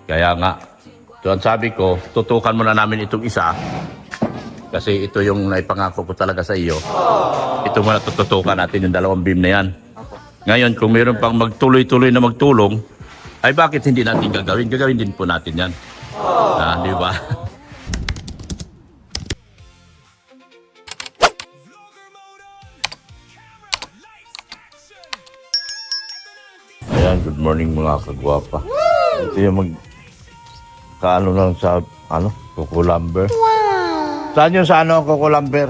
Kaya nga, so ang sabi ko, tutukan muna namin itong isa. Kasi ito yung naipangako ko talaga sa iyo. Ito muna tututukan natin yung dalawang beam na yan. Ngayon, kung mayroon pang magtuloy-tuloy na magtulong, ay bakit hindi natin gagawin? Gagawin din po natin yan. Di ba? Ayan, good morning mga kagwapa. Ito yung kaano lang sa, Coco Lumber. Wow! Saan yung sa Coco Lumber?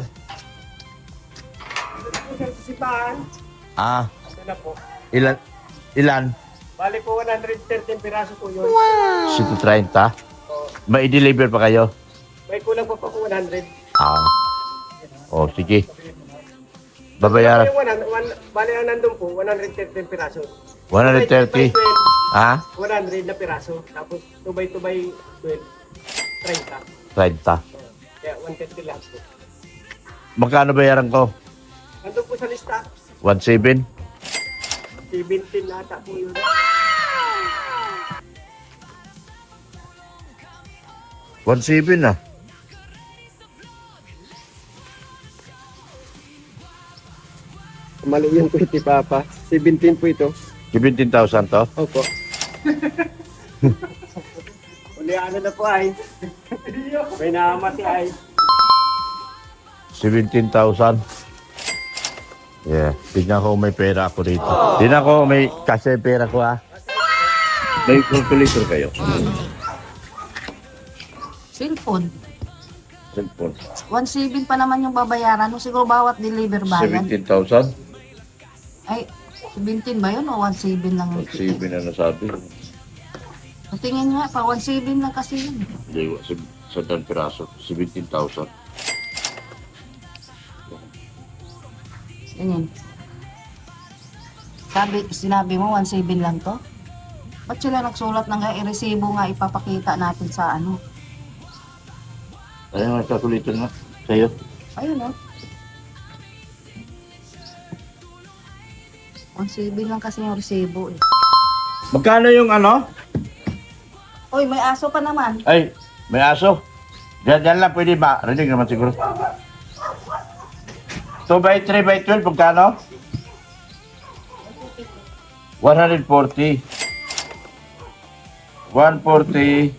Sila po. Ilan? Bali po 113 piraso po yun. Wow! 130? May i-deliver pa kayo? May kulang pa po 100. Sige. Babayaran. Bali ang nandun po, 113 piraso. 130? 100 na piraso. Tapos 2 by 12, 30. 30. Kaya 150 lahat po. Magkano bayaran ko? Nandun po sa lista, 1.7? 17 ata po yun. $1.7 na. Mali yun po iti Papa. 17 po ito. 17,000 to? Opo. Uli ano na po ay. May naamati ay. 17,000. Yeah. Tignan ko kung may pera ako dito. Tignan ko kung may kasi pera ko May calculator kayo? Cellphone. Cellphone. 1.7 pa naman yung babayaran mo. Siguro bawat deliver ba yan? 17,000? Ay, 17 ba yun o 1.7 lang? 1.7 na nasabi. Tingin nga pa, 1.7 lang kasi yun. Hindi, sa dan piraso. 17,000. Ganyan. Sinabi mo 1.7 lang to? Ba't sila nagsulat ng resibo nga ipapakita natin sa Ayun, may calculator nga. Sa'yo. Ayun o. 1.7 lang kasi yung resibo eh. Magkano yung Uy, may aso pa naman. Ay, may aso. Diyan lang pwede ba? Rinig naman siguro. 2 by 3 by 12, magkano? 140. 140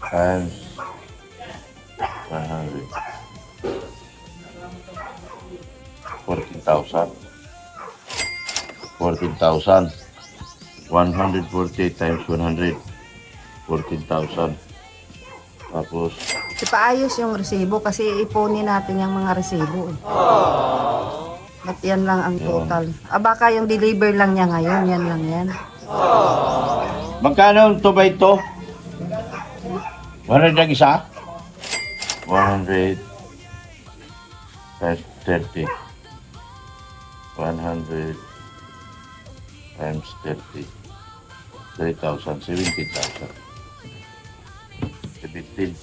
times 100. 14,000. 14,000. 148 times 100. 14,000. Tapos, Ipaayos yung resibo kasi ipunin natin yung mga resibo eh. At yan lang ang total. Baka yung deliver lang niya ngayon, yan lang yan. magkano 2 by 2? 100 ang isa? 100 times 30. 100 times 30. 3,000. 17,000. 17.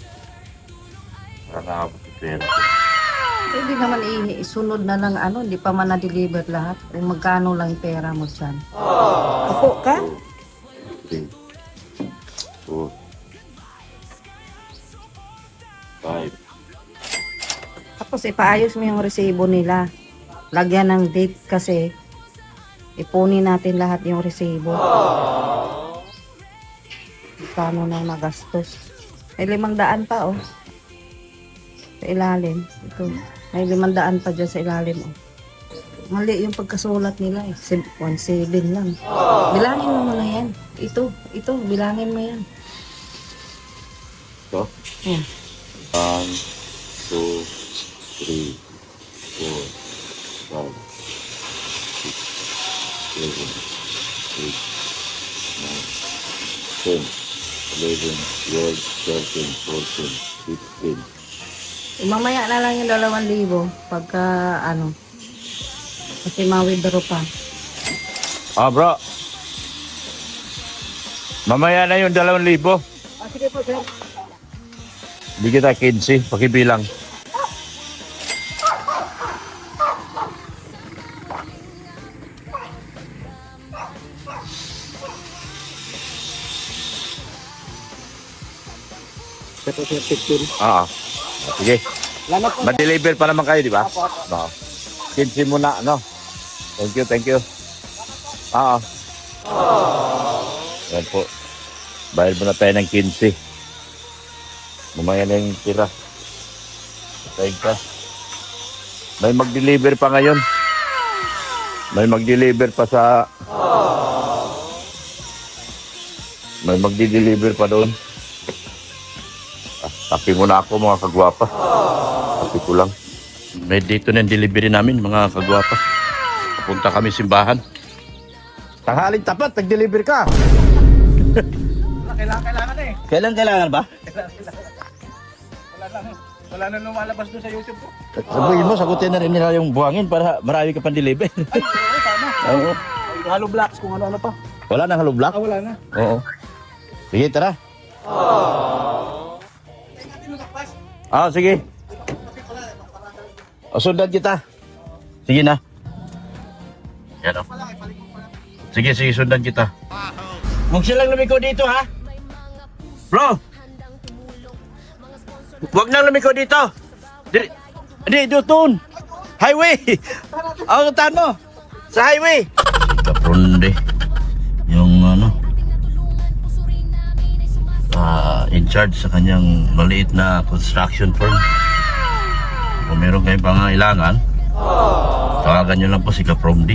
Para nakapot yung pera. Hindi naman isunod na lang hindi pa man na-deliver lahat. Kung magkano lang yung pera mo dyan. Opo ka? 3, 4, 5. Tapos ipaayos mo yung resibo nila. Lagyan ng date kasi ipunin natin lahat yung resibo. Kano na nagastos. May 500 pa sa ilalim. Ito. May 500 pa dyan sa ilalim Mali yung pagkasulat nila 1.7 lang. Bilangin mo muna yan. Ito, bilangin mo yan. Ito? Yan. 1, 2, 3, 4, 5, 6, 7, 8, 9, 10, 11, 12, 13, 14, 15. Mamaya na lang yung 2,000 pagka kasi ma-withdraw pa. Bro. Mamaya na yung 2,000. Sige po, sir. Hindi kita 15, pakibilang. Tapos yung 15. Oo. Sige. Salamat po. Ma-deliver pa naman kayo, di ba? Apo, apo. Oo. 15 muna, ano? Thank you, thank you. Oo. Yan po. Bayad muna tayo ng 15. Mamaya na yung tira. Tayo ka. May mag-deliver pa ngayon. May mag-deliver pa sa... May mag-deliver pa doon. Tapi muna ako mga kagwapa. Tapi ko lang. May dito na yung delivery namin mga kagwapa. Papunta kami simbahan. Tanghaling tapat, nag-deliver ka. Kailangan eh. Kailangan ba? Wala na lumalabas doon sa YouTube ko. Sabihin mo, sagutin na rin nila yung buhangin para marami ka pang deliver. Oo, sana. Oo. Halo blocks kung ano-ano pa. Wala nang halo block? Wala na. Oo. Sige, tara. Sige. Sundan kita. Sige na. Yan o. Sige, sundan kita. Huwag silang lumiko dito, ha? Bro! Huwag nang lumiko dito. Hindi, doon. Highway. Ang tahan mo. Sa highway. Kapronde. Yung in charge sa kanyang maliit na construction firm. Kung meron kayong pangailangan, tawagan nyo lang po si Kapromdi.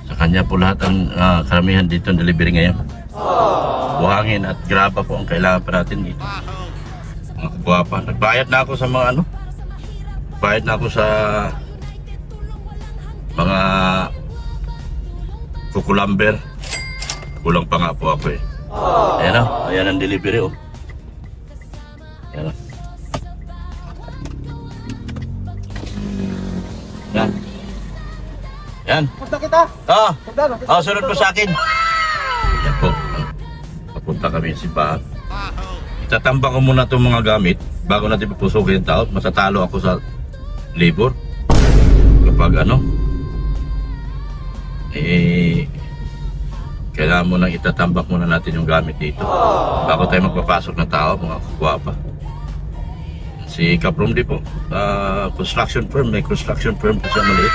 Sa kanya po lahat ang karamihan dito ang delivery ngayon. Buhangin at graba po ang kailangan pa natin dito. Mga kagwapa. Nagbayad na ako sa mga bayad na ako sa mga kukulamber. Kulang pa nga po ako eh. Ayan o, ayan ang delivery o. Ayan o. Yan. Yan. Punta kita. Oo, sunod po sa akin. Yan po. Papunta kami sa simbahan. Itatamba ko muna itong mga gamit bago natin pupusukin yung tao. Matatalo ako sa labor. Kapag kailangan mo nang itatambak muna natin yung gamit dito bago tayo magpapasok ng tao, mga kagwapa. Si Kapromdi po, construction firm, may construction firm po siya maliit.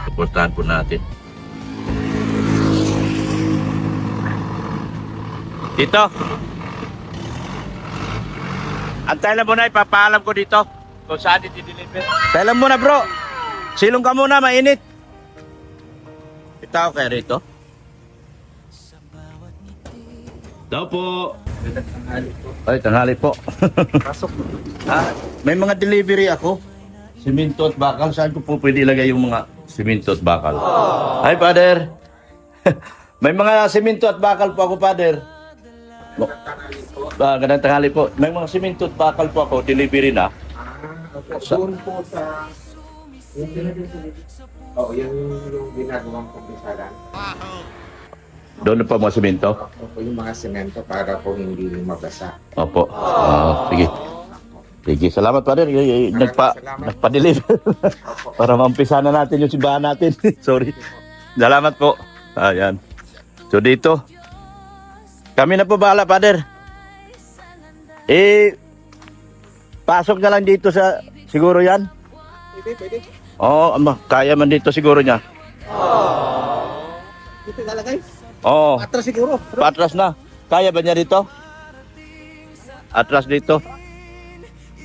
Suportahan po natin. Dito. Antay lang muna, ipapaalam ko dito kung saan i-deliver. Antay lang muna bro. Silong ka muna, mainit. Itaw kayo rito. Daw po. Ay, tanghali po. Pasok. May mga delivery ako. Siminto at bakal. Saan ko po pwede ilagay yung mga siminto at bakal? Hi, Father. May mga siminto at bakal po ako, Father. Gandang tanghali po. May mga siminto at bakal po ako. Delivery na. Doon po sa yung ginagawang kumpisalan. Doon na pa mga siminto? Opo, yung mga semento para po hindi mabasa. Opo. Sige. Sige, salamat Father. Nagpa-deliver. Para maumpisa na natin yung simbahan natin. Sorry. Salamat po. Ayan. So dito. Kami na po bahala, Father. Pasok na lang dito sa siguro yan. Pwede. Oo, kaya man dito siguro niya. Dito ilalagay. Oo. Atras siguro. Patras na. Kaya ba niya dito? Atras dito.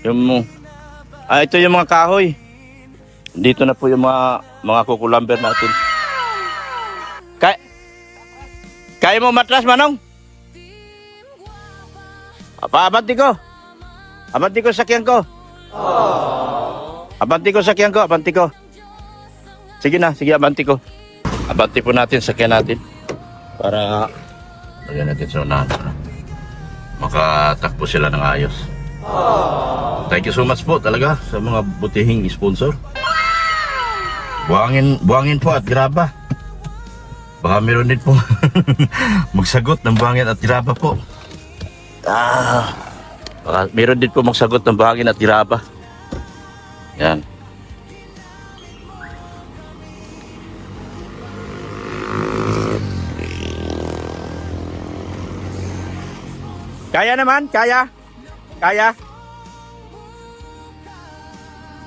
Ito yung mga kahoy. Dito na po yung mga kukulamber natin. Kaya mo matras, Manong? Abanti ko. Abanti ko sakyan ko. Abanti ko sakyan ko. Abanti ko. Sige na, sige abanti ko. Abanti po natin sakyan natin. Para lagyan natin sa unahan. Makatakbo sila ng ayos. Thank you so much po talaga sa mga butihing sponsor. Buhangin po at graba. Baka meron din po magsagot ng buhangin at graba po. Baka meron din po magsagot ng buhangin at graba. Yan. Kaya naman, kaya. Kaya.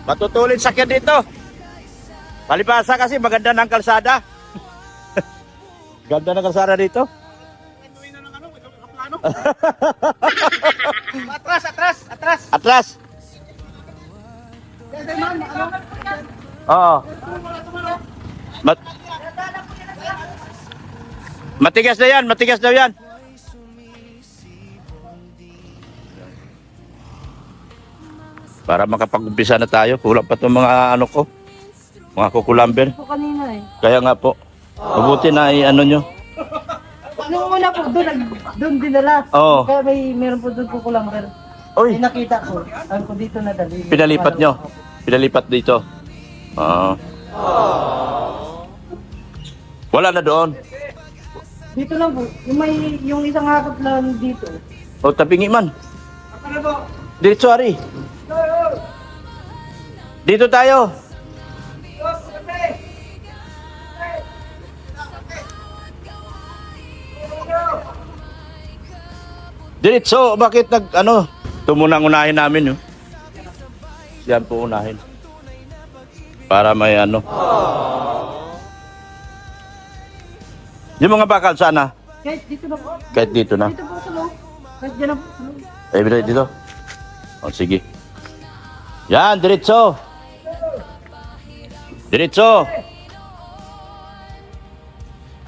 Matutulid sakyan dito. Palipasa kasi maganda ng kalsada. Ganda ng kalsada dito. Atras, atras, atras. Atlas. Oo. Matigas na yan, matigas na yan. Para makapag-umpisa na tayo. Kulang pa itong mga ano ko. Mga kukulamber. Ito kanina eh. Kaya nga po. Mabuti na ano nyo. Nung una po, doon dinala. Oo. Kaya meron po doon kukulang rin. Uy, Nakita ko. Ang ko dito nadali. pinalipat nyo. Pinalipat dito. Ah. Wala na doon. Dito lang po. Yung isang hakot lang dito. O tabingi man. Ano po? Dito, Ari. Dito tayo. Diretso, bakit ito muna ang unahin namin, yun. Yan po unahin. Para may ano. Yung mga bakal sana, Kahit dito na po. kahit dito na. Dito po sa loob. Kahit dyan na po sa loob. Eh, bilay dito. O, sige. Yan, diretso. Diretso.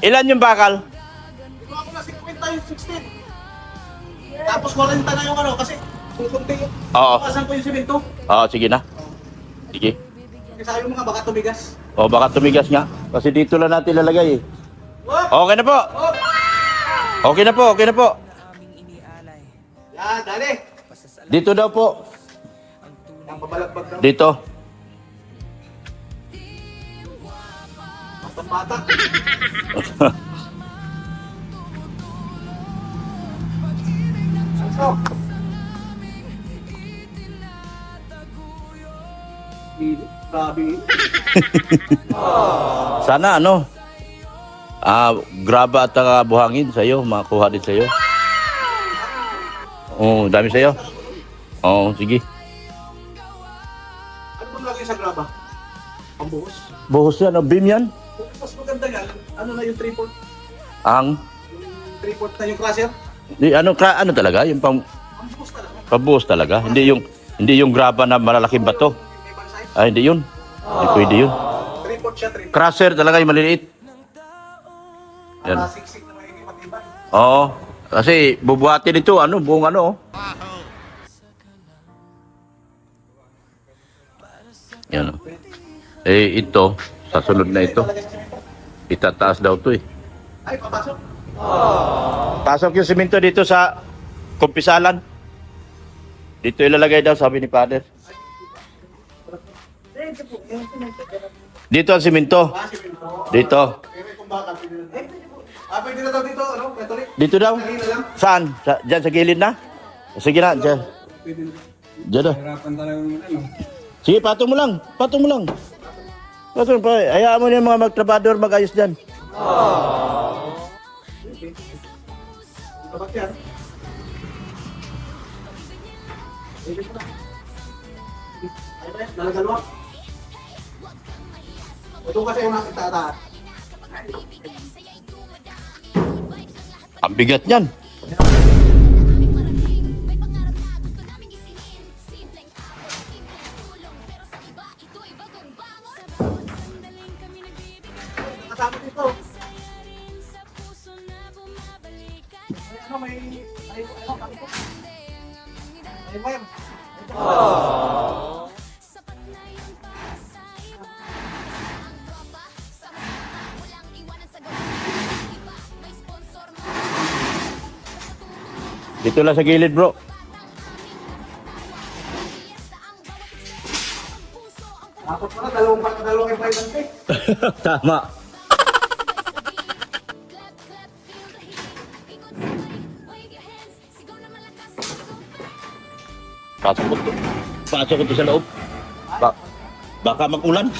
Ilan yung bakal? Ito ako na 50 yung 16. Tapos 40 na yung ano kasi susunti yung Oo. pasan ko yung simento. Oo, sige na. Sige. Kasi sabi mo nga baka tumigas. O, baka tumigas nga. Kasi dito lang natin lalagay eh. Okay na po. Okay na po, okay na po. Yan, dali. Dito daw po. Ang pabalagbag daw. Dito. Basta bata. So. Grabe. Sana graba at buhangin sa'yo. Makuha din sa'yo. Oo, dami sa'yo. Oo, sige. Ano bang lagay sa graba? Pambuhos. Buhos yan, beam yan. Mas maganda yan. Ano na yung 3-port? Ang, Yung 3-port na yung crusher? ano talaga, yung Pambuhos talaga. pabuhos talaga. Hindi yung graba na malalaking bato. Yung ibang size. Ay, hindi yun. Hindi pwede yun. 3-port siya, 3-port. Crusher talaga yung maliliit. Yan. Siksik na maigi matibay. Oo. Kasi bubuhatin ito, buong oh. Yan. Eh, ito, sa sunod na ito, itataas daw to eh. Ay, papasok. Pasok yung simento dito sa kumpisalan. Dito ilalagay daw, sabi ni Father. Dito ang simento. Dito. Pero kung baka, pwede na. Pwede na daw dito, ano? Catholic. Dito daw? Kanina lang. Saan? Diyan sa gilid na? Sige na, diyan. Pwede na. Diyan na. Hirapan talagang ano. Sige, patong mo lang. Patong mo lang. Patong pa. Hayaan mo na yung mga magtrabador mag-ayos dyan. Tabak yan. Pwede ko na. Ay, ba? Nalagalwa. Ito kasi yung nakita taas. Ang bigat niyan. Kasama dito. May wire. Dito lang sa gilid, bro. Tapos pala, dalawang yung 5 Tama. Pasok ko to. Pasok ko to sa loob. Baka mag-ulan.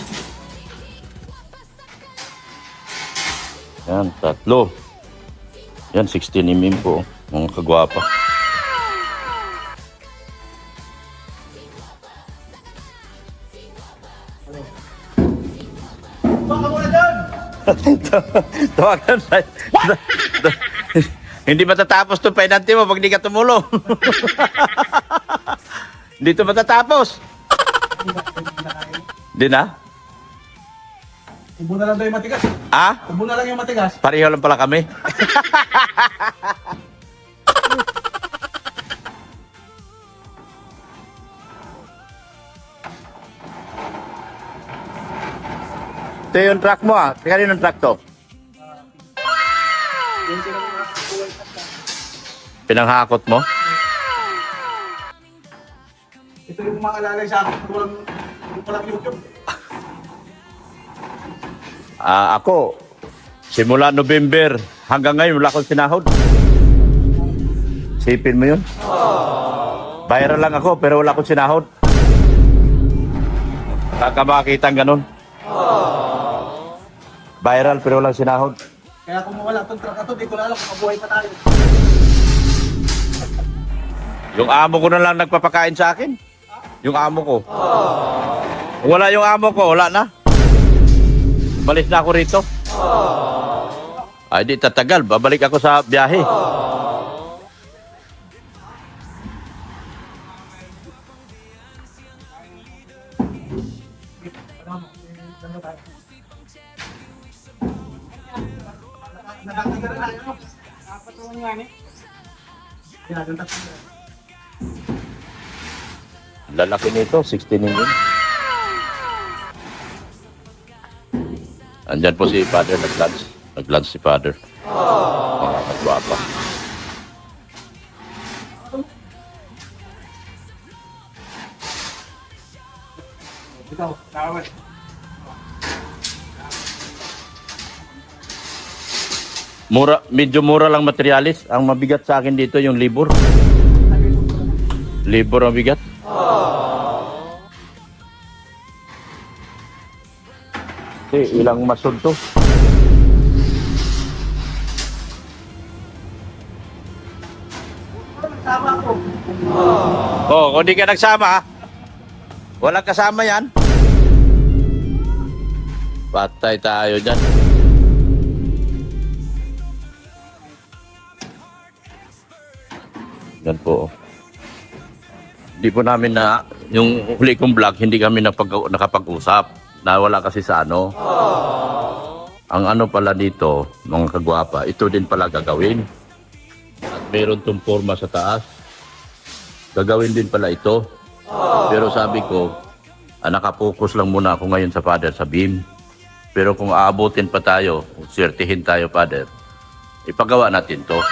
Yan, 3. Yan, 16 mm po. Mga kagwapa. Tawagan tayo. Hindi matatapos itong penalty mo pag di ka tumulong. Hindi ito matatapos. Hindi na? Ubo na lang daw yung matigas. Ah? Ubo na lang yung matigas. Pareho lang pala kami. Ito yung truck mo ah. Kanino yung truck to? Pinanghakot mo? Ito yung mga alalay sa akin. Walang YouTube. Ako, simula November hanggang ngayon wala akong sinahod. Sipin mo yun? Viral lang ako pero wala akong sinahod. Kakamakita ganun. Viral pero walang sinahod. Kaya kung mawala itong truck na ito, di ko na alam kung mabuhay pa tayo. Yung amo ko na lang nagpapakain sa akin. Yung amo ko. Kung wala yung amo ko, wala na. Balis na ako rito. Ay, di tatagal. Babalik ako sa biyahe. Nadaktigan na tayo, no? Nakapatuhan nga, eh. Kinaganda ko. Lalaki nito, 16 million. Andyan po si Father, nag-lunch. Nag-lunch si Father. Mga katwapa. Ikaw, nakawal. Medyo mura lang materialis. Ang mabigat sa akin dito yung libur. Libur ang bigat. Ilang masod to? Nagsama ako. Oh, kung di ka nagsama, walang kasama yan. Patay tayo dyan. Yan po. Hindi po namin na, yung huli kong vlog, hindi kami nakapag-usap. Nawala kasi sa ano. Ang ano pala dito, mga kagwapa, ito din pala gagawin. At meron tong forma sa taas. Gagawin din pala ito. Pero sabi ko, nakapokus lang muna ako ngayon sa Father, sa beam. Pero kung aabutin pa tayo, swertihin tayo, Father, ipagawa natin to.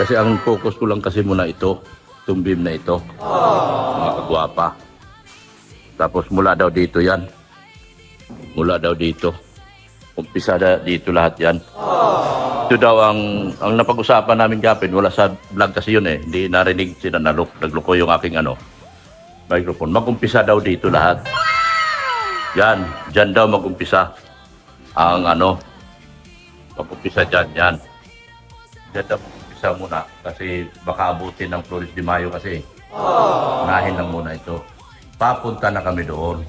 Kasi ang focus ko lang kasi muna ito, itong beam na ito, mga kagwapa. Tapos mula daw dito yan. Mula daw dito. Umpisa dito lahat yan. Ito daw ang napag-usapan namin kapin, wala sa vlog kasi yun eh. Hindi narinig sila nagluko yung aking microphone. Mag-umpisa daw dito lahat. Yan, dyan daw mag-umpisa. Ang mag-umpisa dyan, yan. Dyan daw mag-umpisa muna kasi baka abutin ng Flores de Mayo kasi. Unahin lang muna ito. Papunta na kami doon.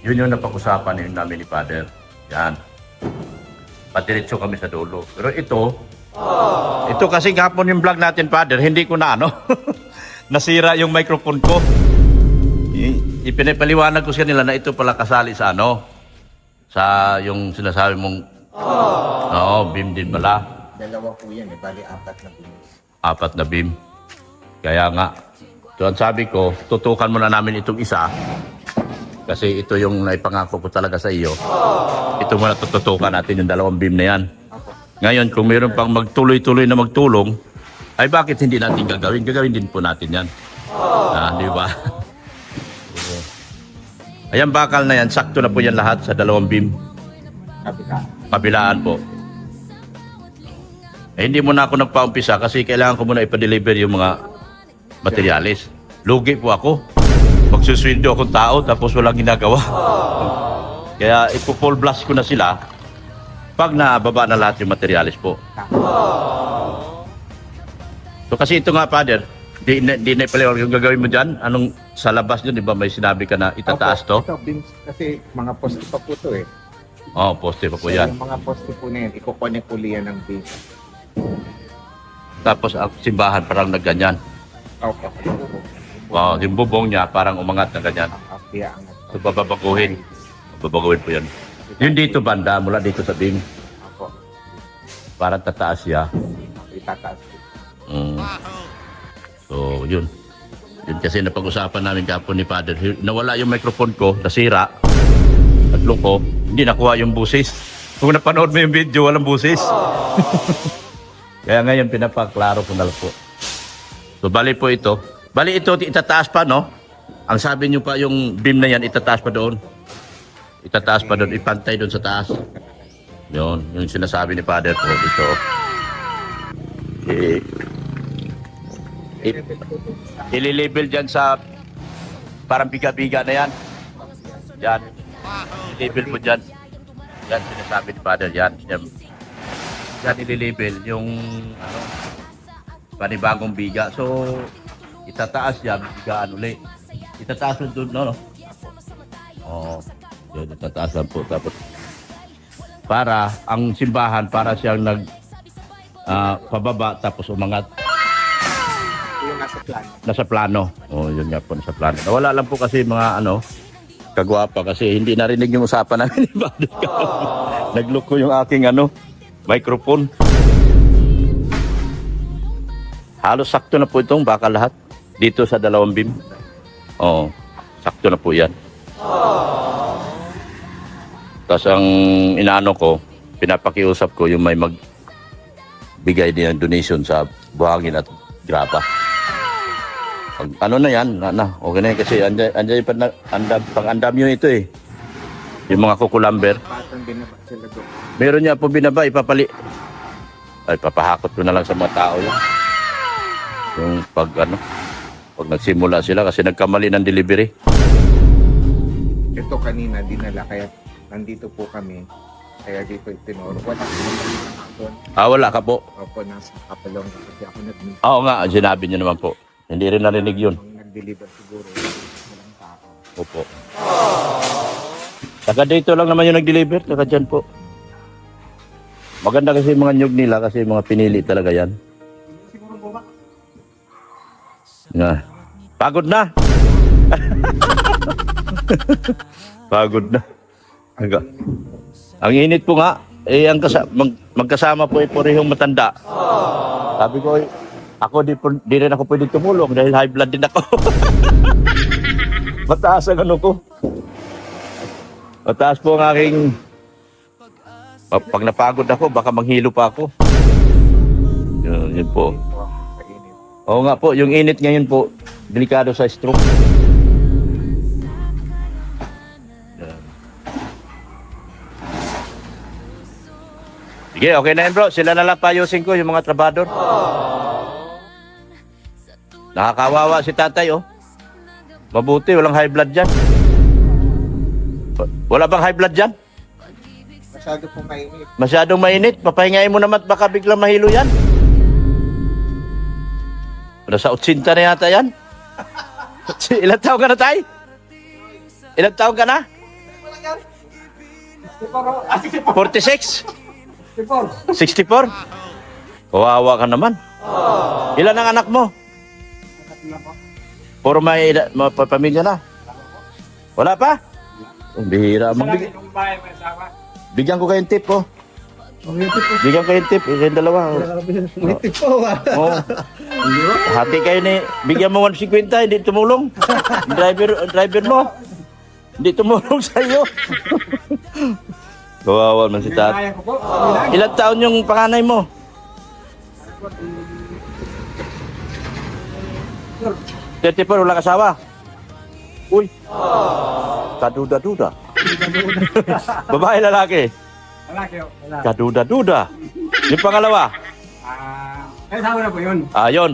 Yun yung napag-usapan namin ni Father. Yan. Patiritso kami sa dulo. Pero ito kasi kahapon yung vlog natin, Father, hindi ko na nasira yung microphone ko. Ipinapaliwanag ko sa kanila na ito pala kasali sa sa yung sinasabi mong beam din pala. Dalawa po yan eh, bali 4 na bilis. 4 na beam. Kaya nga, so ang sabi ko, tutukan muna namin itong isa. Kasi ito yung naipangako ko talaga sa iyo. Ito muna tututukan natin yung 2 beam na yan. Ngayon, kung mayroon pang magtuloy-tuloy na magtulong, ay bakit hindi natin gagawin? Gagawin din po natin yan. Di ba? Ayan bakal na yan, sakto na po yan lahat sa 2 beam. Kabila. Kabilaan po. Hindi muna ako nagpa-umpisa kasi kailangan ko muna ipa-deliver yung mga materialis. Lugi po ako. Magsuswindo akong tao tapos walang ginagawa. Kaya ipo-full blast ko na sila pag nababa na lahat yung materialis po. So kasi ito nga, Father, di na ipaliwanag yung gagawin mo dyan. Anong sa labas nyo, di ba may sinabi ka na itataas to? Ito, beams, kasi mga poste pa po to eh. Oh, poste pa po So, yan. yung mga poste po na yan, iko-connect uli yan ng base. Tapos ang simbahan parang nagganyan. Okay. Oh, yung bubong niya parang umangat na ganyan. Kaya ang So babaguhin. Babaguhin po yan. Yung dito banda, mula dito sa beam, ako, parang tataas siya. itataas ko. Mm. So, yun. Yun kasi napag-usapan namin kapon ni Father. Nawala yung microphone ko, nasira. Tatlong ko, hindi nakuha yung busis. Kung napanood mo yung video, walang busis. Kaya ngayon, pinapaklaro ko na lang po. So, bali po ito. Bali ito, itataas pa, no? Ang sabi nyo pa, yung beam na yan, itataas pa doon. Itataas pa doon, ipantay doon sa taas. Yun, yung sinasabi ni Father po dito. Ililabel dyan sa parang biga-biga na yan. Yan. Ililabel mo dyan. Yan, sinasabi ni Father. Yan. Yan ililabel yung ano, panibagong biga. So, itataas yan. Bigaan uli. Itataas mo doon, no? Oo. Yun, itataas lang po. Tapos, para ang simbahan, para siyang pababa tapos umangat. Yung nasa plano. Nasa plano. Oh, yun nga po, nasa plano. Nawala lang po kasi mga kagwapa kasi hindi narinig yung usapan namin ni Father. Nag-look ko yung aking microphone. Halos sakto na po itong baka lahat. Dito sa dalawang beam. Oo, sakto na po yan. Tapos ang inaano ko, pinapakiusap ko yung may magbigay din ng donation sa buhangin at graba. Ano na yan? Okay na yan kasi andyan pang-andam yun ito eh. Yung mga kukulamber. Patang binaba sila doon. Meron niya po binaba, ipapali. Ay, papahakot ko na lang sa mga tao yan. Yung pag nagsimula sila kasi nagkamali ng delivery. Ito kanina dinala kaya nandito po kami. Kaya dito itinuro. Wala doon. Wala ka po. Opo, nasa kapalong kasi ako nag-meet. Oo nga, sinabi niyo naman po. Hindi rin narinig yun. Ang nag-deliver siguro. Walang tao. Opo. Saka dito lang naman yung nag-deliver. Saka dyan po. Maganda kasi yung mga nyug nila kasi mga pinili talaga yan. Siguro po ba? Nga. Pagod na. Pagod na. Ang init po nga. Magkasama po parehong matanda. Sabi ko, ako di rin ako pwede tumulong dahil high blood din ako. Mataas ang ko. Mataas po ang aking... Pag napagod ako, baka manghilo pa ako. Yun po. Kainit. Oo nga po, yung init ngayon po, delikado sa stroke. Sige, okay na yun bro. Sila na lang payusin ko, yung mga trabador. Nakakawawa si tatay, oh. Mabuti, walang high blood dyan. Wala bang high blood dyan? Masyado pong mainit. Masyadong mainit. Papahingain mo naman at baka biglang mahilo yan. Nasa 80 na yata yan. Ilang taon ka na, tay? Ilang taon ka na? 46? 64? Kawawa ka naman. Ilan ang anak mo? Puro may pamilya na. Wala pa? Ang bihira. Bigyan ko kayong tip, oh. Bigyan ko kayong tip. Kayong dalawa. May tip po ba? Oh. Hati kayo ni... Bigyan mo 150, hindi tumulong. Driver mo. Hindi tumulong sa iyo. Kawawa man si tat. Ilang taon yung panganay mo? 34, wala kasawa. Uy. Kaduda-duda. Babae, lalaki. Lalaki o. Kaduda-duda. Yung pangalawa. Ay, sawa na po yun. Yun.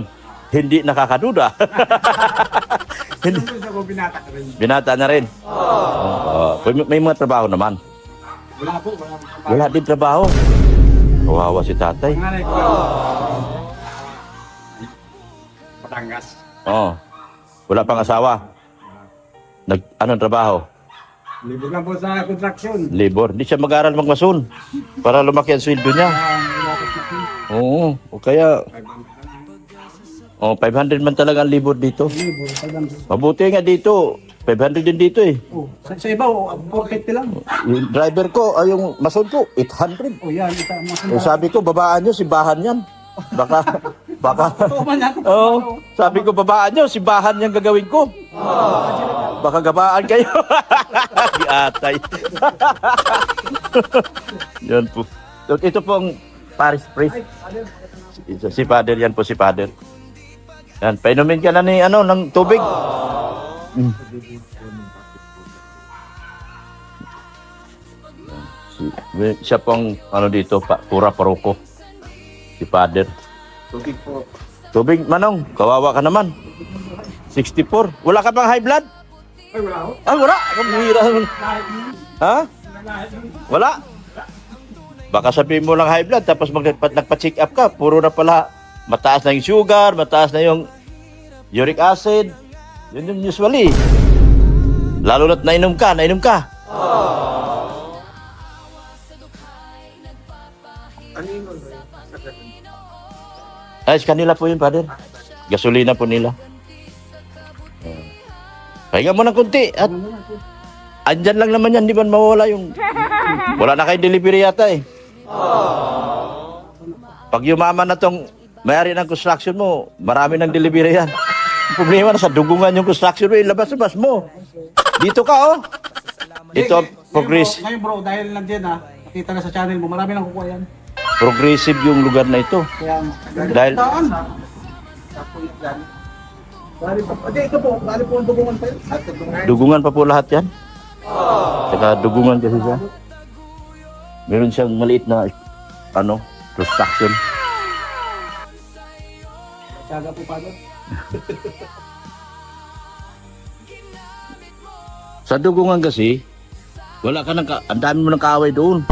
Hindi nakakaduda. Hindi. Gusto ko binata ka rin. Binata na rin. May mga trabaho naman. Wala po, wala po. Wala din trabaho. Kawawa si tatay. Panganay ko. Batangas. Oh. Wala pang asawa. Anong trabaho? Libog lang po sa construction. Labor. Hindi siya mag-aral magmason para lumaki ang sweldo niya. Oo. O kaya, 500 man talaga ang libor dito. Libog, tagang. Mabuti nga dito. 500 din dito eh. Oh, sa iba, 450 lang. Yung driver ko, ay yung mason ko, 800. Oh, yan. Ito, Eh, sabi ko, babaan nyo, simbahan yan. Baka. Totoo man yan. Oo. Sabi ko, babaan nyo, simbahan yan gagawin ko. Baka gabaan kayo. Di atay. Yan po. So, ito pong Paris priest. Si Father, yan po si Father. Yan, painumin ka na ni, ng tubig. Mm. Siya pong, dito, pura paroko. Si Father. Tubig po. Tubig, Manong, kawawa ka naman. 64. Wala ka bang high blood? Ay, wala ako. Ah, wala. Kamihira. Ha? Wala. Baka sabihin mo lang high blood, tapos nagpa-check up ka, puro na pala, mataas na yung sugar, mataas na yung uric acid. Yun yung usually. Lalo na't nainom ka. Ano yun? Ay, kanila po yun, Father. Gasolina po nila. Pahinga mo ng kunti at andyan lang naman yan, di ba mawala yung... Wala na kayong delivery yata eh. Pag yumaman na tong may-ari ng construction mo, marami ng delivery yan. Ang problema na sa dugungan yung construction mo, ilabas-labas mo. Dito ka, oh. Ito, progress. Ngayon bro, dahil nandiyan nakita na sa channel mo, marami nang kukuha yan. Progressive yung lugar na ito. Kaya, Dahil daan. Bali po. Ito po, bali po ang dugungan pa yun. dugungan pa po lahat yan. Saka dugungan kasi siya. Meron siyang maliit na, construction. Tsaga po pa doon. Sa dugungan kasi, wala ka ang dami mo ng kaaway doon.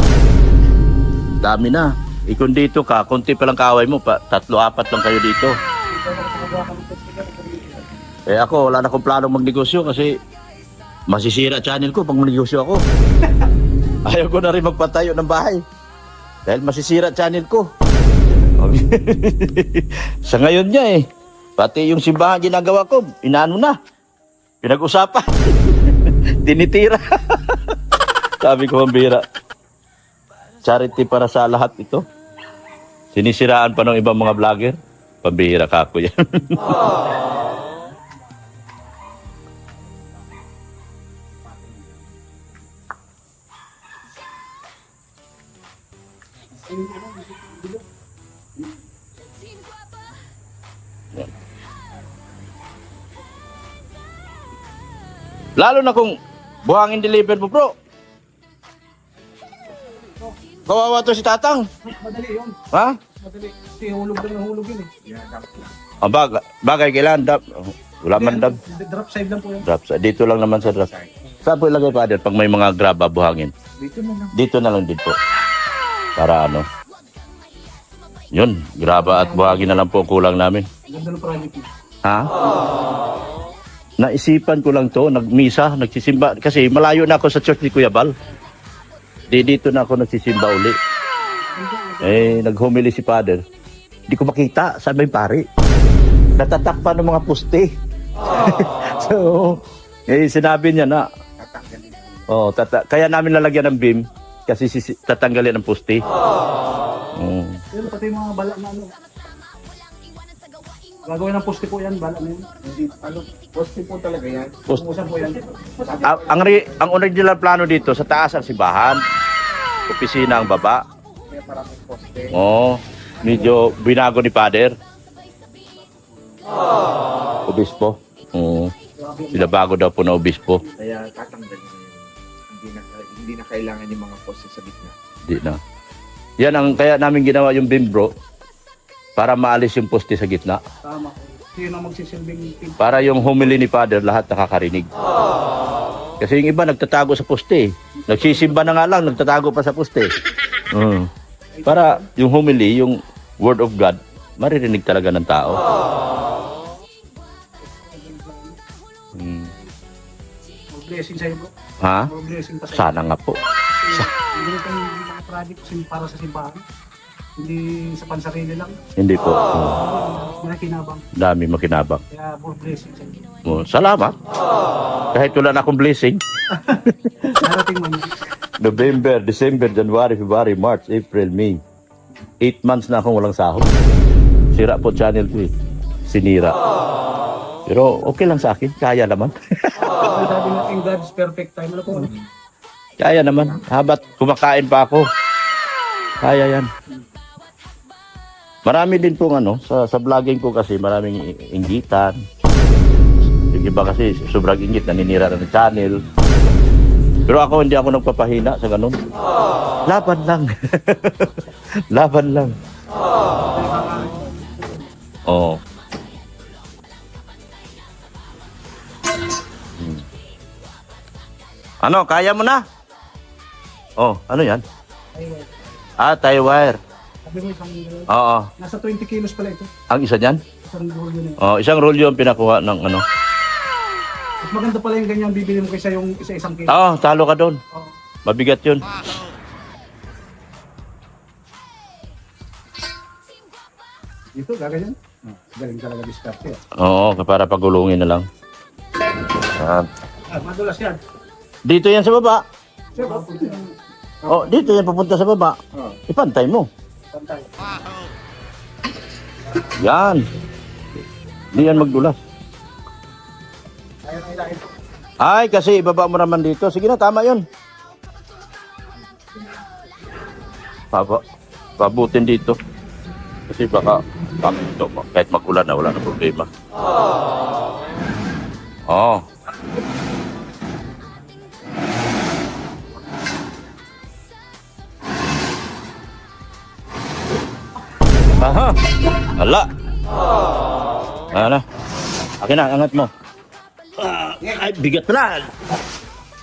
Dami na. Kung dito ka, konti pa lang kaaway mo, 3-4 lang kayo dito. Eh ako, wala na akong planong magnegosyo kasi masisira channel ko pag magnegosyo ako. Ayaw ko na rin magpatayo ng bahay. Dahil masisira channel ko. Sa ngayon niya eh. Pati yung simbahan ginagawa ko, inaano na. Pinag-usapan. Tinitira. Sabi ko, pambira. Charity para sa lahat ito. Sinisiraan pa ng ibang mga vlogger. Pambira ka ako yan. Lalo na kung buhangin deliver mo, bro. Kawawa to si Tatang. Madali yun. Ha? Madali. Kasi hulog lang ng hulog yun eh. Ang bagay kailan dab. Wala man dab. Drop side lang po yan. Drop. Dito lang naman sa drop. Saan po ilagay, Father, pag may mga graba buhangin? Dito na lang dito. Para Yun, graba at buhangin na lang po kulang namin. Ganda ng project yun. Ha? Naisipan ko lang to, nagmisa, nagsisimba. Kasi malayo na ako sa church ni Kuya Bal. Dito na ako nagsisimba uli. Eh, naghumili si Father. Hindi ko makita, saan ba yung pari? Natatakpan ng mga puste. So, sinabi niya na, kaya namin lalagyan ng beam kasi tatanggalin ang puste. Yun, pati yung mga bala na gagawin ng poste po yan, bala na yun. Hindi, poste po talaga yan. Umusan po yan. Ang original plano dito, sa taas ang simbahan. Opisina ang baba. Kaya maraming poste. Medyo binago ni Father. Obispo. Binabago daw po na obispo. Kaya tatanggalin na yun. Hindi na kailangan yung mga poste sa gitna. Di na. Yan ang kaya namin ginawa yung beam, bro. Para maalis yung poste sa gitna. Tama. Yun ang magsisilbing team. Para yung humili ni Father, lahat nakakarinig. Kasi yung iba nagtatago sa poste. Nagsisimba na nga lang, nagtatago pa sa poste. Para yung humili, yung word of God, maririnig talaga ng tao. Blessing sa'yo bro. Ha? More blessing pa sa Sana nga po. Hindi ito yung mga project para sa simbahan. Hindi sa pansarili lang. Hindi po. Nakinabang. Dami makinabang. Kaya more blessing sa inyo. Salamat. Kahit wala na akong blessing. Darating man yun. November, December, January, February, March, April, May. 8 months na akong walang sahod. Sira po channel ko eh. Sinira. Pero okay lang sa akin. Kaya naman. Sabi natin God's perfect time. Ano po? Kaya naman. Habat kumakain pa ako. Kaya yan. Marami din pong sa vlogging ko kasi maraming inggitan. Yung iba kasi sobrang inggit, naninira na ng channel. Pero ako hindi ako nagpapahina sa ganun. Laban lang. Laban lang. Oo. Ano, kaya mo na? Oh, ano yan? Ayun. Tie wire. Sabi mo isang Oo. nasa 20 kilos pala ito. Ang isa dyan? Isang roll yun. Oh, isang rolyo ang pinakuha ng Mas maganda pala yung ganyan bibili mo kaysa yung isa-isang kilo. Oo, talo ka doon. Oo. Mabigat yun. Dito, gaganyan. Galing talaga diskarte. Oo, para pagulungin na lang. Yan. Madulas yan. Dito yan sa baba. Sir, mapunti yan. Oh, dito yan papunta sa baba. Oo. Ipantay mo. Pantay. Yan. Hindi yan magdulas. Ayaw na ilahin. Ay, kasi ibaba mo naman dito. Sige na, tama yun. Pabutin dito. Kasi baka ito, kahit magulan na, wala na problema. Oh. Aha. Hala. Ano? Akin na, angat mo. Ay, bigat pala.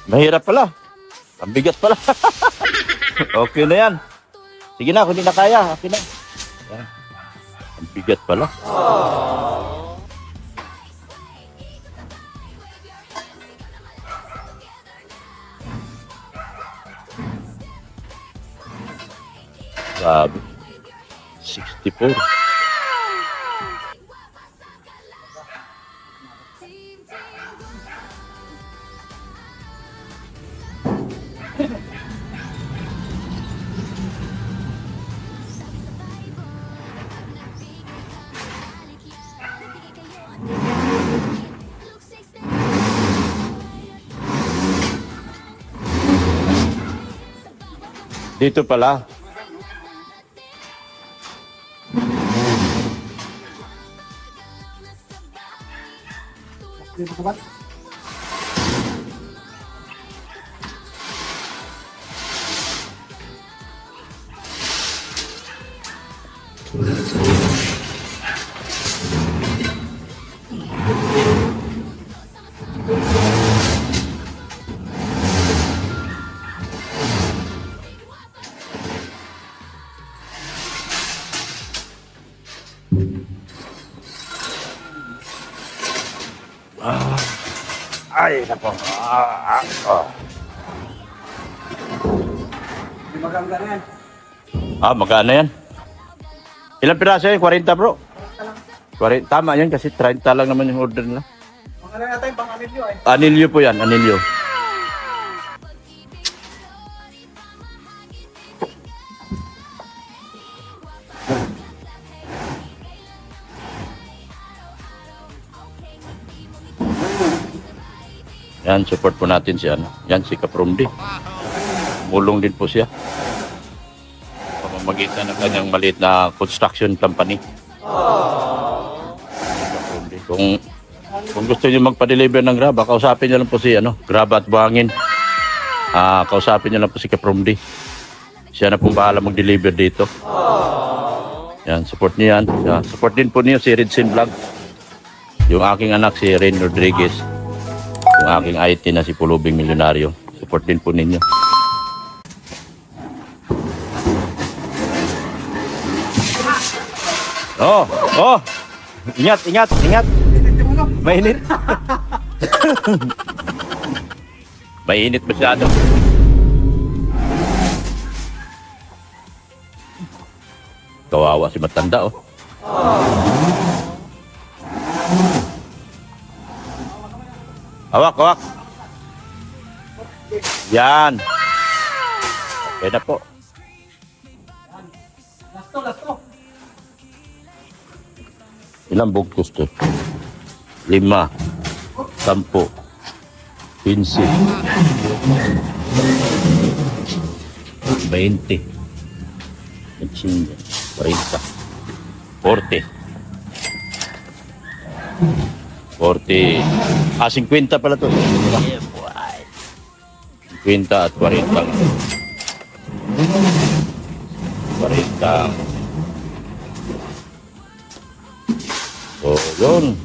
Mahirap pala. Ang bigat pala. Okay na yan. Sige na, kung hindi na kaya, akin na. Yan. Ang bigat pala. Grabe. 64. Dito pala. Dito ka ba? Ay, nako. Di maganda na yan. Magkano yan? Ilang piraso yan? 40 bro? 40, tama yan kasi 30 lang naman yung order nila. Mga na natin, pang anilyo ay. Anilyo po yan, anilyo. Yan, support po natin siya. Yan, si Kaprumdi. Mulong din po siya. Pamamagitan ng kanyang maliit na construction company. Kaprumdi. Kung gusto niyo magpa-deliver ng graba, kausapin niyo lang po si Graba at Buhangin. Kausapin niyo lang po si Kaprumdi. Siya na po bahala mag-deliver dito. Yan, support niyo yan. Support din po niyo si Redsin Vlog. Yung aking anak si Rain Rodriguez. Yung aking IT na si Pulubing Milyonaryo. Support din po ninyo. Oh! Ingat! Mainit. Mainit masyado. Kawawa si matanda, oh. Hawak, hawak. Yan. Okay na po. Lasto. Ilang bugtos to? 5, 10, 15, 20, 40, 40. 50 pala to. 50 at 40. 40. So, yun.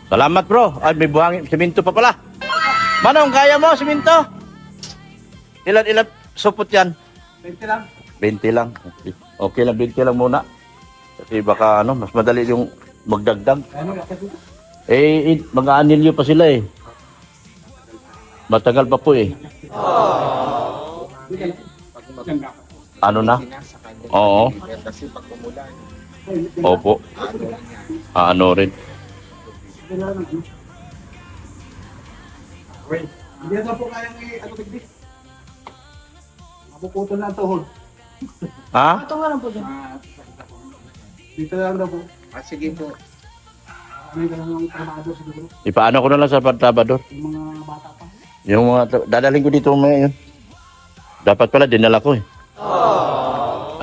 Salamat, bro. Ay, may buhangin. Siminto pa pala. Manong, kaya mo, siminto? Ilan supot yan? 20 lang. 20 lang. Okay lang, 20 lang muna. Kasi baka, mas madali yung magdagdag. Ano, yakit dito? Mag-aanilyo pa sila eh. Matagal pa po eh. Ano na? Sinasa kanya. Oo. Kasi pag umulan, Opo. Ano rin. Wait. Hindi na po kayang digdig. Mapuputol na ang tuhod. Ha? Ito nga lang po dyan. Dito lang daw po. sige po. May ganun ang tramado siguro. Ipaano ko na lang sa Trabador. Yung mga bata pa. Yung mga, dadaling ko dito may yun. Dapat pala, dinala ko eh.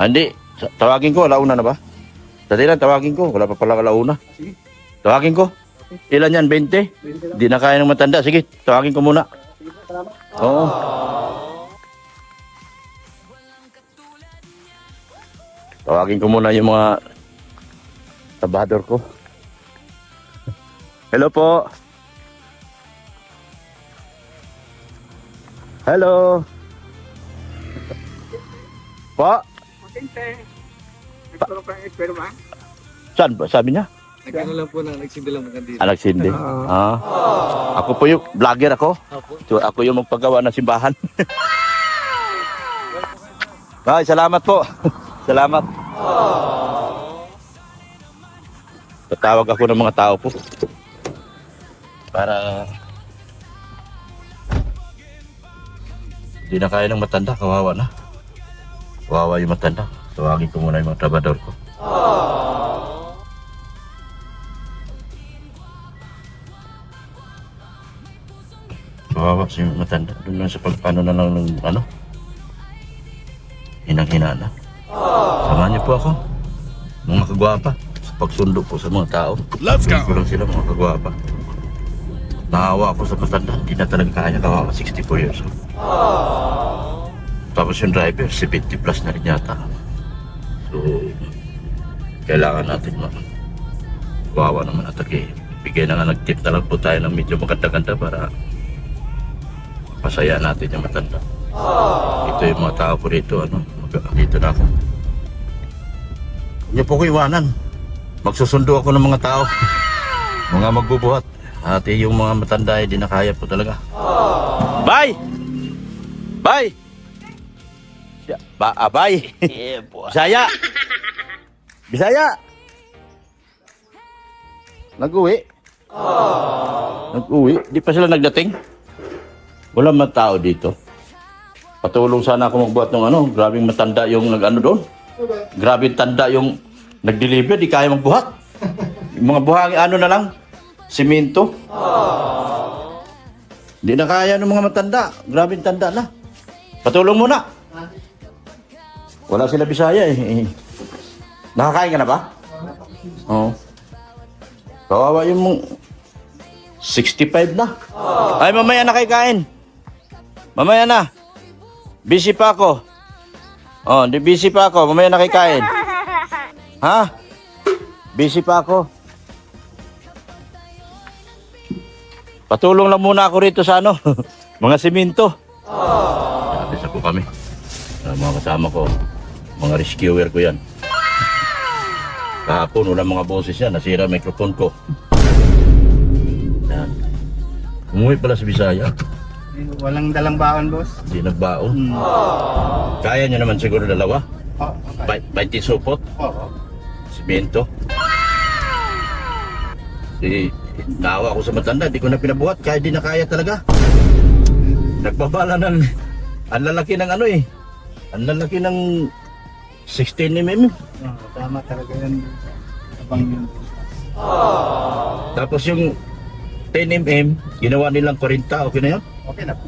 Hindi, tawagin ko, alauna na ba? Dati lang, tawagin ko, wala pa pala alauna. Sige. Tawagin ko. Ilan yan, 20? 20 lang. Di na kaya ng matanda. Sige, tawagin ko muna. Sige po, salamat. Oo. Tawagin ko muna yung mga trabador ko. Hello po. Hello. Po? Saan ba? Sabi niya? Nagkano lang po na, nagsindi lang mga dito. Anak Cindy. Ako po yung vlogger ako. So, ako yung magpagawa ng simbahan. Ay, salamat po. Salamat. Tatawag ako ng mga tao po. Para hindi na kaya ng matanda, kawawa na. Kawawa yung matanda. Tawagin ko muna yung mga trabador ko. Kawawa si matanda. Doon lang sa pagpano na lang ng hinang-hina na. Samahan niyo po ako. Mga kagwapa. Sa pagsundo po sa mga tao. Let's go! Ko lang sila mga kagwapa. Naawa ako sa matanda. Hindi na talaga kaya. Kawawa, 64 years old. Tapos yung driver, 70 plus na rin yata. So, kailangan natin kawawa naman at bigay na nga nag-tip na lang po tayo ng medyo maganda-ganda para pasaya natin yung matanda. Ito yung mga tao po rito, dito na ako. Hindi po ko iwanan. Magsusundo ako ng mga tao. Mga magbubuhat. At yung mga matanda ay di na kaya po talaga. Bye! Bye! Bye! Bisaya! Bisaya! Nag-uwi? Nag-uwi? Di pa sila nagdating? Wala man tao dito. Patulong sana ako magbuhat ng grabing matanda yung doon. Grabing tanda yung nag-deliver, di kaya magbuhat. Yung mga buhangin na lang, simento. Di na kaya ng mga matanda. Grabing tanda na. Patulong muna. Wala sila Bisaya eh. Nakakain ka na ba? Oo. Kawawa yung 65 na. Ay, mamaya na kayo kain. Mamaya na. Busy pa ako. Oh, di busy pa ako. Mamaya na kayo kain. Ha? Busy pa ako. Patulong lang muna ako rito sa mga simento. Isa po kami. Mga kasama ko. Mga rescuer ko yan. Kahapon, wala mga boses yan. Nasira ang microphone ko. Yan. Umuwi pala sa Bisaya. Walang dalang baon, boss. Hindi nagbaon. Kaya nyo naman siguro dalawa. Oo. Paiti supot, Oo. simento. Naawa ako sa matanda, di ko na pinabuhat. Kaya di na kaya talaga. Nagbabala ng... Ang lalaki ng ano eh. Ang lalaki ng 16 mm. Tama talaga yan. Abang yun. Tapos yung 10 mm, ginawa nilang 40. Okay na yun? Okay na po.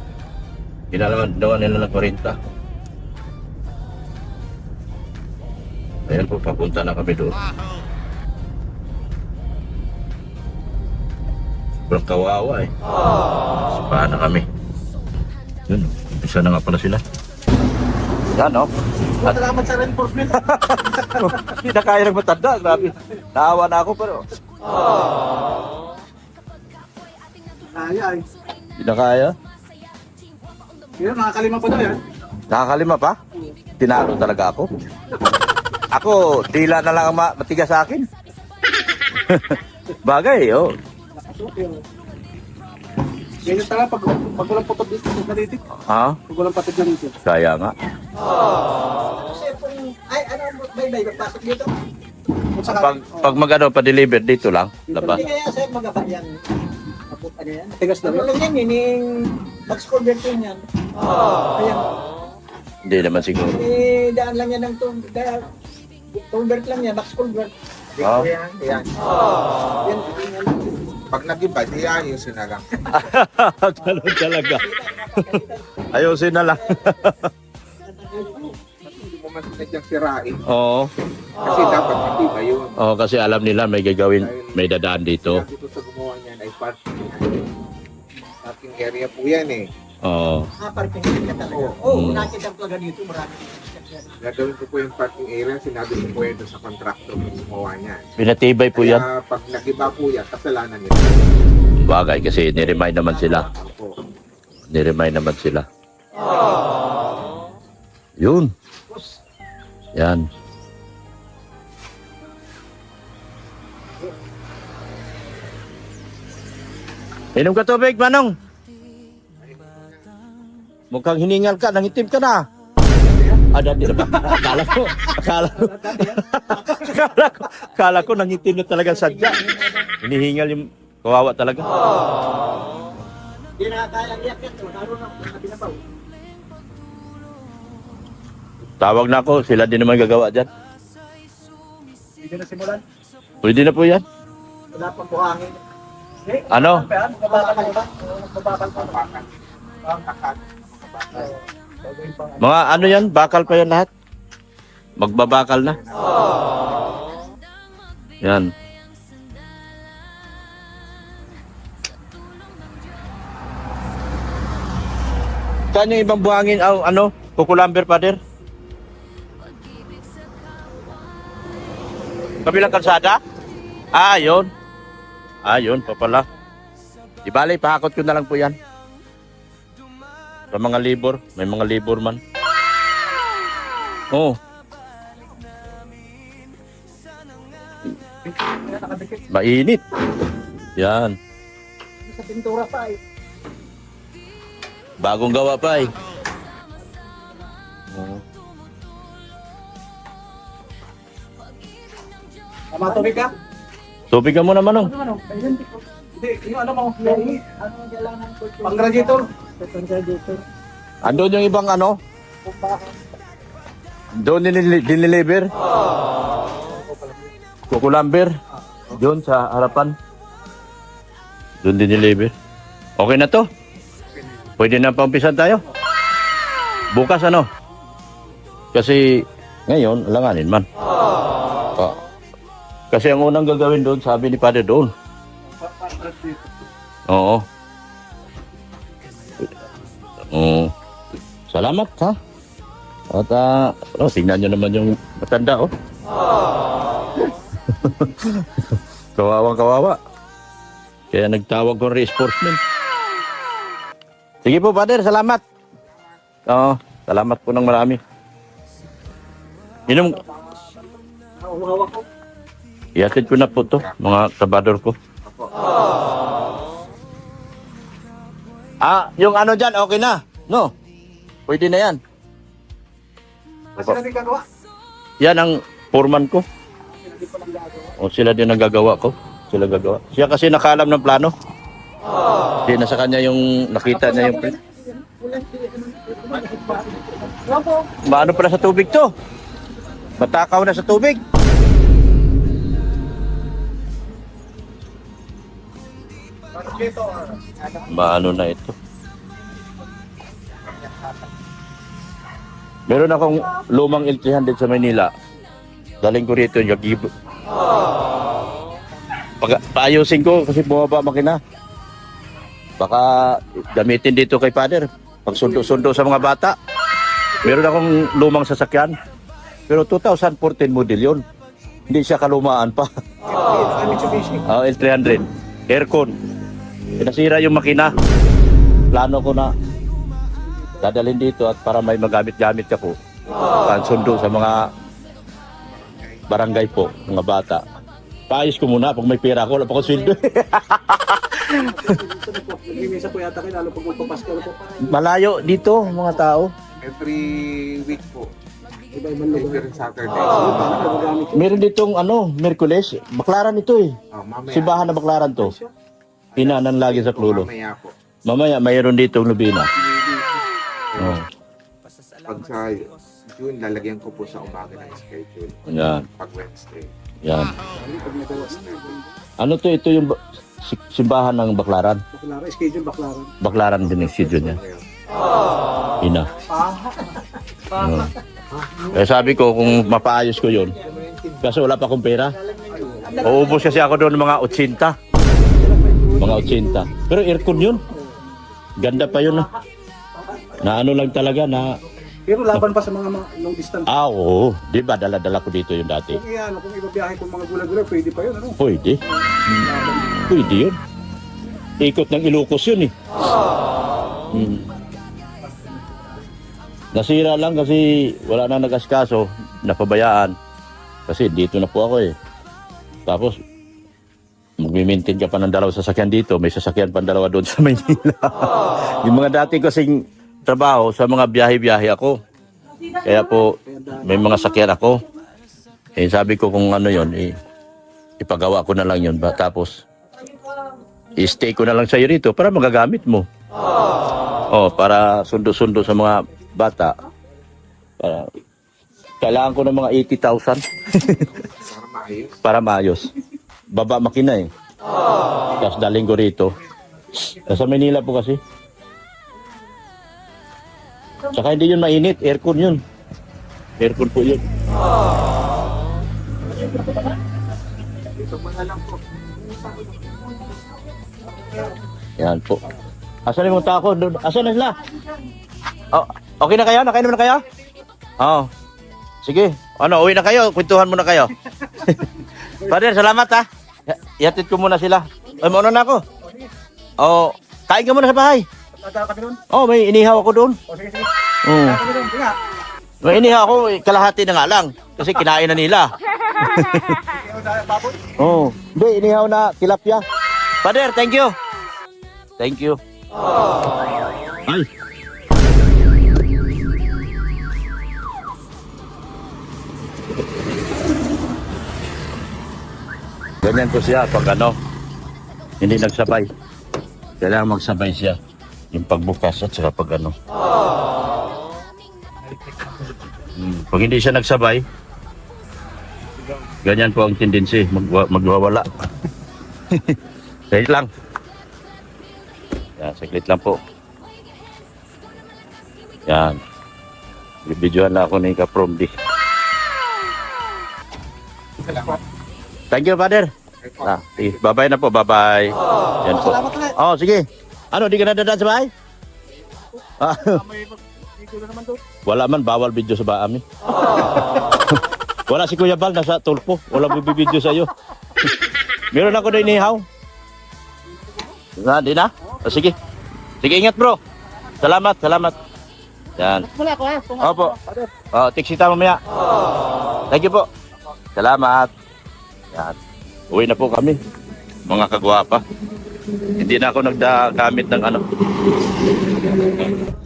Ginawa nila ng 40. Ayan po, papunta na kami doon. Sobrang kawawa eh. Sipahan na kami. Yun, umpisa na nga pala sila. Yan o. Salamat sa reinforcement. Hindi na kaya ng matanda, grabe. Naawa na ako pero Ay. hindi na kaya. Yun, nakakalima pa daw yan. Nakakalima pa? Tinalo talaga ako. Ako, tila na lang ang matigas sa akin. Bagay, oh. Ganyan talaga pag walang putot dito sa dito. Ha? Pag walang patid na dito. Kaya nga. Ay, ano, bay, magpasok dito. Kung saka, Pag magano pa-deliver dito lang, labas. Hindi kaya sir magabang yan. Ano yan? tigas na Ano rin. lang yan, yung box converter yan. Ayan, Hindi naman siguro. daan lang yan ng convert lang yan, box convert. Ah. Yan. Yan, yan. Pag nag-iba, di ayusin na lang. Ganun talaga. Ayusin na lang. Hindi mo man sinadyang sirain. Oo. Kasi dapat nag-iba yun. Oo, kasi alam nila may gagawin, may dadaan dito. Sabi ko sa gumawa niyan ay parking area po yan eh. Oo. Parking area talaga. Oo, nakita ko talaga dito, marami dito. Gagawin ko po yung parking area, sinabi ko po yan doon sa contractor na gumawa niyan. Pinatibay po yan. Kaya pag nag-iba po yan, kasalanan niya. Bagay kasi niremind naman sila. Opo. Niremind naman sila. Yun. Yan. Inom ka tubig, Manong. Mukhang hiningal ka, nangitim ka na. Dati na ba? Akala ko nangitim na talaga sadya. Hinihingal yung kawawa talaga. Hindi na kaya iyak yan, lalo na binabaw. Tawag na ako, sila din naman gagawa dyan. Hindi na simulan. Pwede na po yan. Wala pang buhangin. Ano? Babakal ba? Babakal pa. Mga ano yan? Bakal pa yan lahat? Magbabakal na. Yan. Saan yung ibang buhangin? Ano? Kukulamber, Pader? Kabilang kalsada? Yun. Yun pa pala. Di bale, pahakot ko na lang po yan. Sa mga libor. May mga libor man. Oo. Mainit. Yan. Sa pintura pa eh. Bagong gawa pa eh. Oo. Tama, tubig ka? Tubig ka muna, Manong. Ano? Ayun, hindi, yung ano mo, yung Ano kailangan ko? pang-graduator. Pang-graduator. Andun yung ibang ano? Doon diniliver. Kukulamber. Doon sa harapan. Doon diniliver. Okay na to? Pwede na paumpisan tayo? Bukas ano? Kasi ngayon, alanganin man. Kasi ang unang gagawin doon, sabi ni Padre doon. Oo. Oo. Salamat ha. At tingnan nyo naman yung matanda oh. Kawawang kawawa. Kaya nagtawag ko reinforcement. Sige po, Father, salamat. Oo, salamat po ng marami. Inom. Iatid ko na po to, mga trabador ko. Yung ano dyan, okay na. No? Pwede na yan. Kasi natin gagawa. Yan ang foreman ko. O sila din ang gagawa ko. Sila gagawa. Siya kasi nakalam ng plano. Hindi na sa kanya yung nakita niya yung maano pala sa tubig to. Matakaw na sa tubig. Maano na ito. Meron akong lumang L300 sa Manila. Daling ko rito yung gagibo. Paayusin ko kasi bumaba makina. Baka gamitin dito kay Father. Pag sundo-sundo sa mga bata. Meron akong lumang sasakyan. Pero 2014 model yun. Hindi siya kalumaan pa. Mitsubishi. L300. Aircon. Nasira yung makina. Plano ko na dadalhin dito at para may magamit-gamit ako. Sundo sa mga barangay po, mga bata. Paayos ko muna pag may pera ko. Wala pa ko sweldo. Nagmimisa po yata kayo, lalo pag magpapasko po. Malayo dito, mga tao. Every week po. Iba-ibang lugar. Every Saturday. Nagagamit ko. Meron ditong Merkules. Baklaran ito eh. Mamaya. Simbahan na Baklaran to. Inanan lagi sa klulo. Mamaya po. Mamaya mayroon ditong Lubina. Oh. Pag sa June, lalagyan ko po sa umaga ng schedule. Yan. Pag Wednesday. Yan. Ano to? Ito yung simbahan ng Baklaran. Baklaran, schedule baklaran. Baklaran din yung studio niya. Ina. Oh. Eh sabi ko kung mapaayos ko yun. Kasi wala pa akong pera. Uubos kasi ako doon ng mga 80. Mga 80. Pero aircon yun. Ganda pa yun. Na ano lang talaga na... Pero laban pa sa mga long distance. Oo. Di ba dala-dala ko dito yung dati? Kung iyan, kung ibabiyahe kung mga gula-gula, pwede pa yun, ano? Pwede. Pwede yun. Ikot ng Ilocos yun eh. Hmm. Nasira lang kasi wala na nag-askaso, napabayaan. Kasi dito na po ako eh. Tapos, magmi-maintain ka pa ng dalawang sasakyan dito, may sasakyan pa dalawa doon sa Maynila. Yung mga dati kasing trabaho, sa mga biyahe-biyahe ako. Kaya po, may mga sakyan ako. Eh, sabi ko kung ano yun, ipagawa ko na lang yun. Tapos, i-stay ko na lang sa'yo rito para magagamit mo. Oh, para sundo-sundo sa mga bata. Para, kailangan ko ng mga 80,000. Para maayos. Para maayos. Baba makina eh. Tapos daling ko rito. Sa Manila po kasi. Saka hindi yun mainit. Aircon yun. Aircon po yun. Yan po. Asan yung mga tao? Asan na sila? Oh, okay na kayo? Nakainom na kayo? Oo. Sige. Ano, uwi na kayo. Kwentuhan muna kayo. Father, salamat ha. Ihatid ko muna sila. Ay, mauna na ako. Oh, kain ka muna sa bahay. Tata kami nun? Oh, may inihaw ako doon. O sige, sige. Oh. Kami nun, sige nga. May inihaw ako, kalahati na nga lang. Kasi kinain na nila. Ikaw na, baboy. Oh, hindi, inihaw na tilapia. Father, thank you. Thank you. Ay. Ganyan po siya pag hindi nagsabay. Kailangan magsabay siya. Yung pagbukas at saka pag Pag hindi siya nagsabay, ganyan po ang tendency, magwawala. Saglit lang. Yan, saglit lang po. Yan. Bibidyohan na ako ni Kaprom D. Thank you, Father. Bye-bye na po, bye-bye. Yan po. Salamat ulit. Oh, sige. Ano, di ka na dadaan sa bahay? Ah, wala man, bawal video sa bahay amin. Wala si Kuya Bal, nasa tulpo. Wala bibidyo sa'yo. Meron ako na inihaw. Di na? Oh, sige. Sige, ingat bro. Salamat, salamat. Yan. Wala ko ha. Opo. Oh, tiksita mamaya. Thank you po. Salamat. Yan. Uwi na po kami. Mga kagwapa. Hindi na ako naggamit ng ano.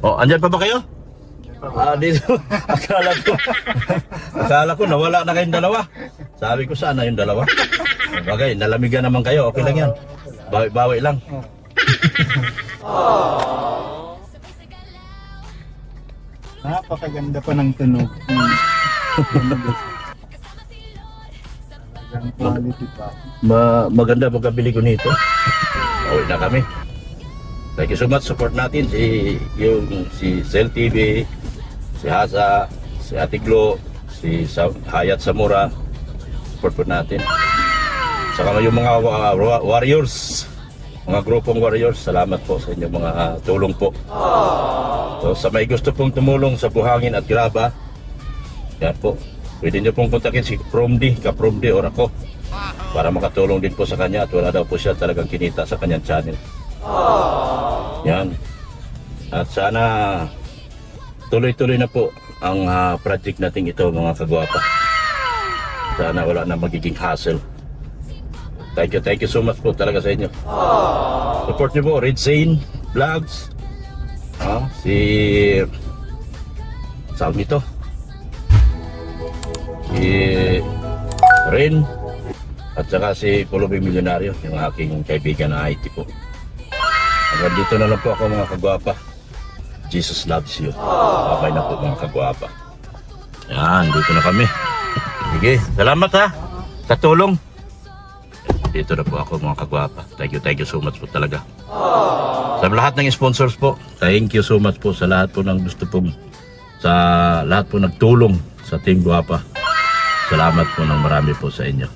Oh, andyan pa ba kayo? Dito. Akala ko nawala na kayong dalawa. Sabi ko sana yung dalawa. Bagay, nalamigan naman kayo. Okay lang yan. Bawi-bawi lang. Napakaganda pa ng tunog. Ang quality pa. Maganda pagkabili ko nito. Uwi na kami. Thank you so much. Support natin si Cell TV, si Hasa, si Ate Glo, si Hayat Samura. Support po natin. Saka yung mga warriors, mga grupong warriors, salamat po sa inyong mga tulong po. So, sa may gusto pong tumulong sa Buhangin at Graba, yan po. Pwede nyo pong kontakin si Promdi, Ka-Promdi or ako para makatulong din po sa kanya at wala daw po siya talagang kinita sa kanyang channel. Yan. At sana tuloy-tuloy na po ang project nating ito mga kagwapa. Sana wala na magiging hassle. Thank you so much po talaga sa inyo. Support nyo po, Red Zane Vlogs. Si saan nito? Si Ren at saka si Pulubi Milyonaryo, yung aking kaibigan na IT po. Hanggang dito na lang po ako mga kagwapa. Jesus loves you. Babay na po mga kagwapa. Yan, dito na kami. Sige, salamat ha sa tulong. Dito na po ako mga kagwapa. Thank you so much po talaga. Sa lahat ng sponsors po, thank you so much po sa lahat po ng gusto pong, sa lahat po nagtulong sa Team Guwapa. Salamat po ng marami po sa inyo.